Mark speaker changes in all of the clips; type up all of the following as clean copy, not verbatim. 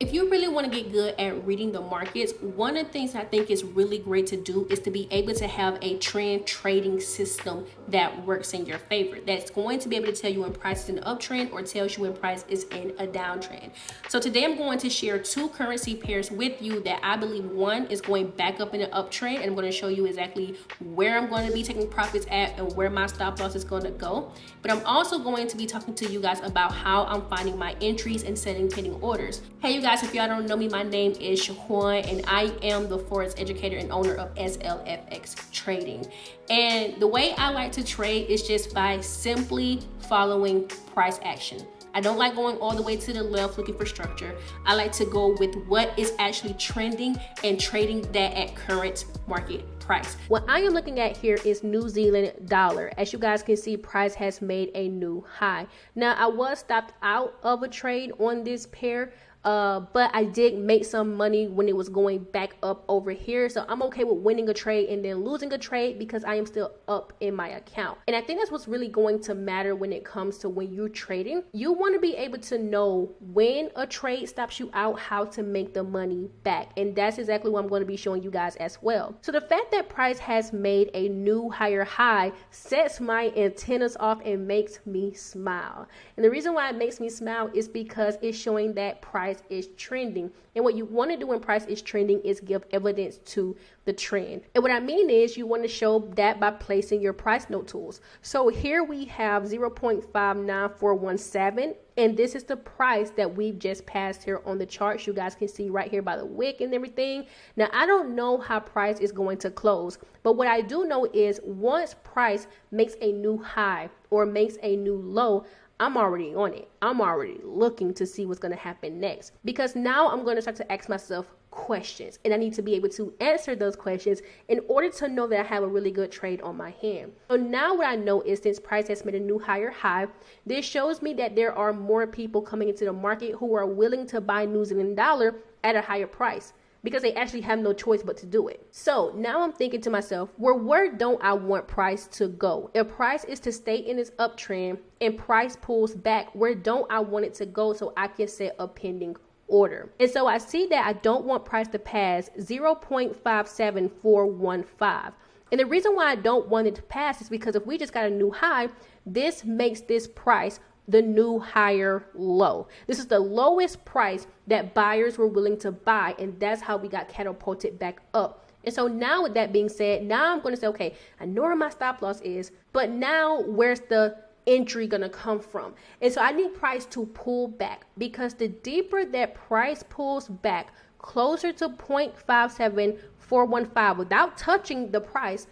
Speaker 1: If you really want to get good at reading the markets, one of the things I think is really great to do is to be able to have a trend trading system that works in your favor. That's going to be able to tell you when price is in an uptrend or tells you when price is in a downtrend. So today I'm going to share two currency pairs with you that I believe one is going back up in an uptrend, and I'm going to show you exactly where I'm going to be taking profits at and where my stop loss is going to go. But I'm also going to be talking to you guys about how I'm finding my entries and setting trading orders. Hey, you guys, if y'all don't know me, my name is Shaquan, and I am the Forex educator and owner of SLFX Trading. And the way I like to trade is just by simply following price action. I don't like going all the way to the left looking for structure. I like to go with what is actually trending and trading that at current market price. What I am looking at here is New Zealand dollar. As you guys can see, price has made a new high. Now, I was stopped out of a trade on this pair, but I did make some money when it was going back up over here. So I'm okay with winning a trade and then losing a trade because I am still up in my account. And I think that's what's really going to matter when it comes to when you're trading. You want to be able to know when a trade stops you out, how to make the money back. And that's exactly what I'm going to be showing you guys as well. So the fact that price has made a new higher high sets my antennas off and makes me smile. And the reason why it makes me smile is because it's showing that price is trending. And what you want to do when price is trending is give evidence to the trend. And what I mean is you want to show that by placing your price note tools. So here we have 0.59417, and this is the price that we've just passed here on the charts. You guys can see right here by the wick and everything. Now, I don't know how price is going to close, but what I do know is once price makes a new high or makes a new low, I'm already on it. I'm already looking to see what's going to happen next, because now I'm going to start to ask myself questions, and I need to be able to answer those questions in order to know that I have a really good trade on my hand. So now what I know is since price has made a new higher high, this shows me that there are more people coming into the market who are willing to buy New Zealand dollar at a higher price, because they actually have no choice but to do it. So now I'm thinking to myself, well, where don't I want price to go? If price is to stay in its uptrend and price pulls back, where don't I want it to go so I can set a pending order? And so I see that I don't want price to pass 0.57415. And the reason why I don't want it to pass is because if we just got a new high, this makes this price the new higher low. This is the lowest price that buyers were willing to buy, and that's how we got catapulted back up. And so now with that being said, now I'm going to say, okay, I know where my stop loss is, but now where's the entry going to come from? And so I need price to pull back, because the deeper that price pulls back closer to 0.57415 without touching the price,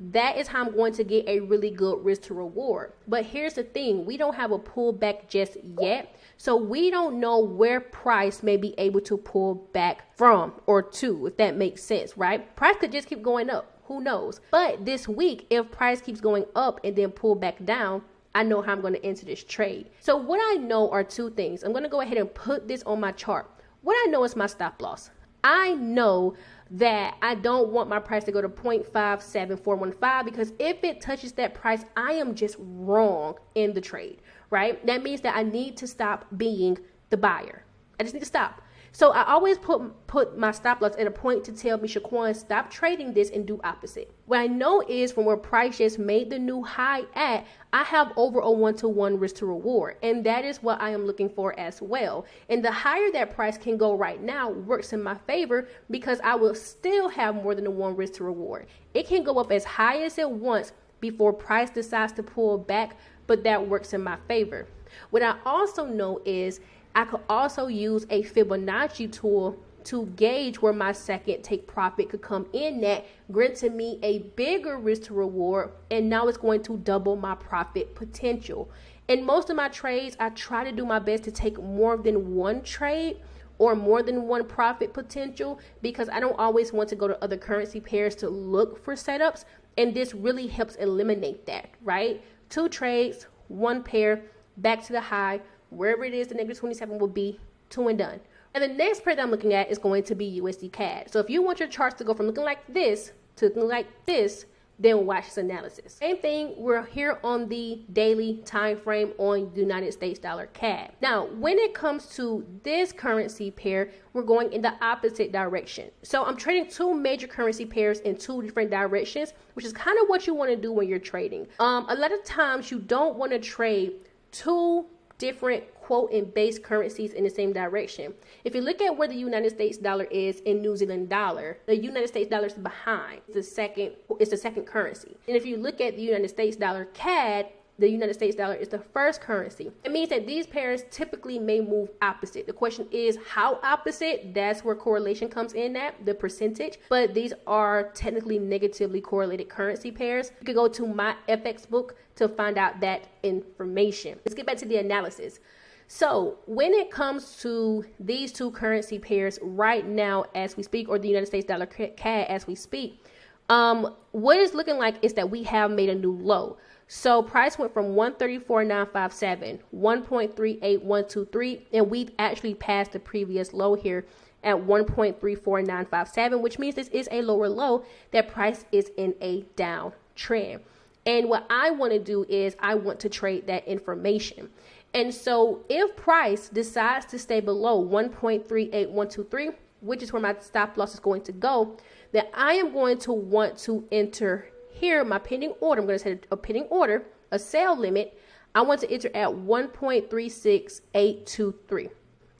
Speaker 1: that is how I'm going to get a really good risk to reward. But here's the thing, we don't have a pullback just yet. So we don't know where price may be able to pull back from or to, if that makes sense, right? Price could just keep going up. Who knows? But this week, if price keeps going up and then pull back down, I know how I'm going to enter this trade. So what I know are two things. I'm going to go ahead and put this on my chart. What I know is my stop loss. I know that I don't want my price to go to 0.57415, because if it touches that price, I am just wrong in the trade, right? That means that I need to stop being the buyer. I just need to stop. So I always put my stop loss at a point to tell me, Shaquan, stop trading this and do opposite. What I know is from where price just made the new high at, I have over a 1-to-1 risk to reward. And that is what I am looking for as well. And the higher that price can go right now works in my favor, because I will still have more than a 1 risk to reward. It can go up as high as it wants before price decides to pull back, but that works in my favor. What I also know is I could also use a Fibonacci tool to gauge where my second take profit could come in at, granting me a bigger risk to reward, and now it's going to double my profit potential. In most of my trades, I try to do my best to take more than one trade or more than one profit potential, because I don't always want to go to other currency pairs to look for setups, and this really helps eliminate that, right? 2 trades, 1 pair, back to the high, wherever it is the negative 27 will be, 2 and done. And the next pair that I'm looking at is going to be USDCAD. So if you want your charts to go from looking like this to looking like this, then watch this analysis. Same thing, we're here on the daily time frame on the United States dollar CAD. Now, when it comes to this currency pair, we're going in the opposite direction. So I'm trading two major currency pairs in two different directions, which is kind of what you want to do when you're trading. A lot of times you don't want to trade two different quote and base currencies in the same direction. If you look at where the United States dollar is in New Zealand dollar, the United States dollar is behind. It's the second currency. And if you look at the United States dollar CAD, the United States dollar is the first currency. It means that these pairs typically may move opposite. The question is how opposite? That's where correlation comes in at, the percentage. But these are technically negatively correlated currency pairs. You could go to my FX book to find out that information. Let's get back to the analysis. So when it comes to these two currency pairs right now as we speak, or the United States dollar CAD as we speak, what it's looking like is that we have made a new low. So price went from 134.957, 1.38123, and we've actually passed the previous low here at 1.34957, which means this is a lower low. That price is in a down trend. And what I want to do is I want to trade that information. And so if price decides to stay below 1.38123, which is where my stop loss is going to go, then I am going to want to enter here my pending order. I'm going to set a pending order, a sell limit. I want to enter at 1.36823.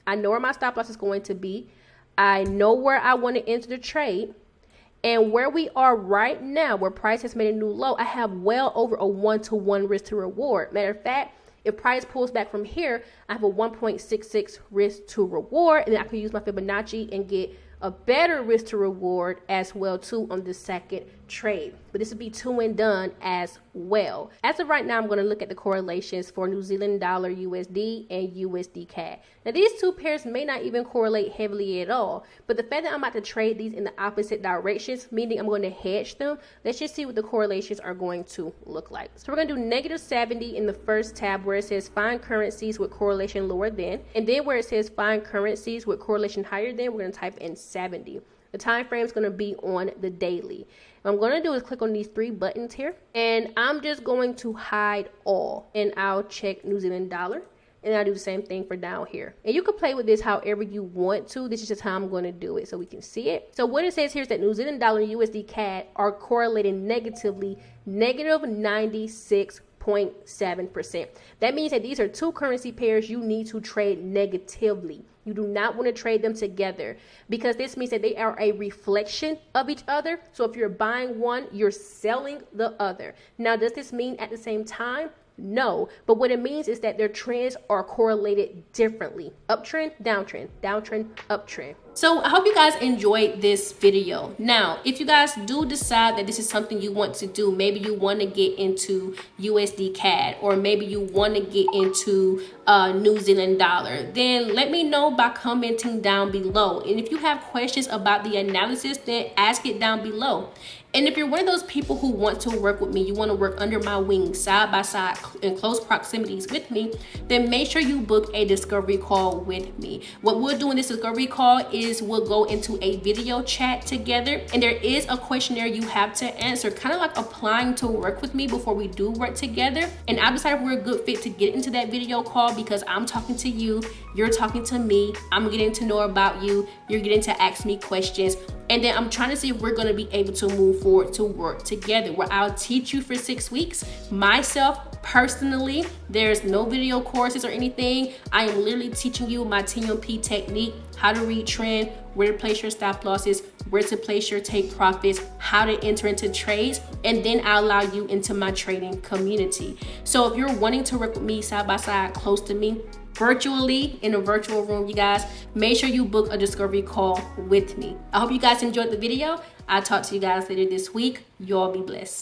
Speaker 1: I know where my stop loss is going to be. I know where I want to enter the trade. And where we are right now, where price has made a new low, I have well over a 1-to-1 risk to reward. Matter of fact, if price pulls back from here, I have a 1.66 risk to reward, and then I can use my Fibonacci and get a better risk to reward as well too on the second trade. But this would be two and done as well. As of right now, I'm going to look at the correlations for New Zealand dollar USD and USDCAD. Now these two pairs may not even correlate heavily at all, but the fact that I'm about to trade these in the opposite directions, meaning I'm going to hedge them, let's just see what the correlations are going to look like. So we're going to do -70 in the first tab where it says find currencies with correlation lower than, and then where it says find currencies with correlation higher than, we're going to type in 70. The time frame is going to be on the daily. What I'm going to do is click on these three buttons here, and I'm just going to hide all, and I'll check New Zealand dollar, and I'll do the same thing for down here. And you can play with this however you want to. This is just how I'm going to do it so we can see it. So what it says here is that New Zealand dollar and USD CAD are correlating negatively, -96.7%. That means that these are two currency pairs you need to trade negatively. You do not want to trade them together because this means that they are a reflection of each other. So if you're buying one, you're selling the other. Now, does this mean at the same time? No, but what it means is that their trends are correlated differently. Uptrend, downtrend, downtrend, uptrend. So I hope you guys enjoyed this video. Now, if you guys do decide that this is something you want to do, maybe you want to get into USD CAD, or maybe you want to get into New Zealand dollar, then let me know by commenting down below. And if you have questions about the analysis, then ask it down below. And if you're one of those people who want to work with me, you want to work under my wing, side by side, in close proximities with me, then make sure you book a discovery call with me. What we'll do in this discovery call is we'll go into a video chat together, and there is a questionnaire you have to answer, kind of like applying to work with me before we do work together. And I'll decide if we're a good fit to get into that video call because I'm talking to you, you're talking to me, I'm getting to know about you, you're getting to ask me questions. And then I'm trying to see if we're going to be able to move forward to work together, where I'll teach you for 6 weeks. Myself, personally, there's no video courses or anything. I am literally teaching you my TMP technique, how to read trend, where to place your stop losses, where to place your take profits, how to enter into trades, and then I'll allow you into my trading community. So if you're wanting to work with me side by side, close to me, virtually in a virtual room, you guys, make sure you book a discovery call with me. I hope you guys enjoyed the video. I'll talk to you guys later this week. You all be blessed.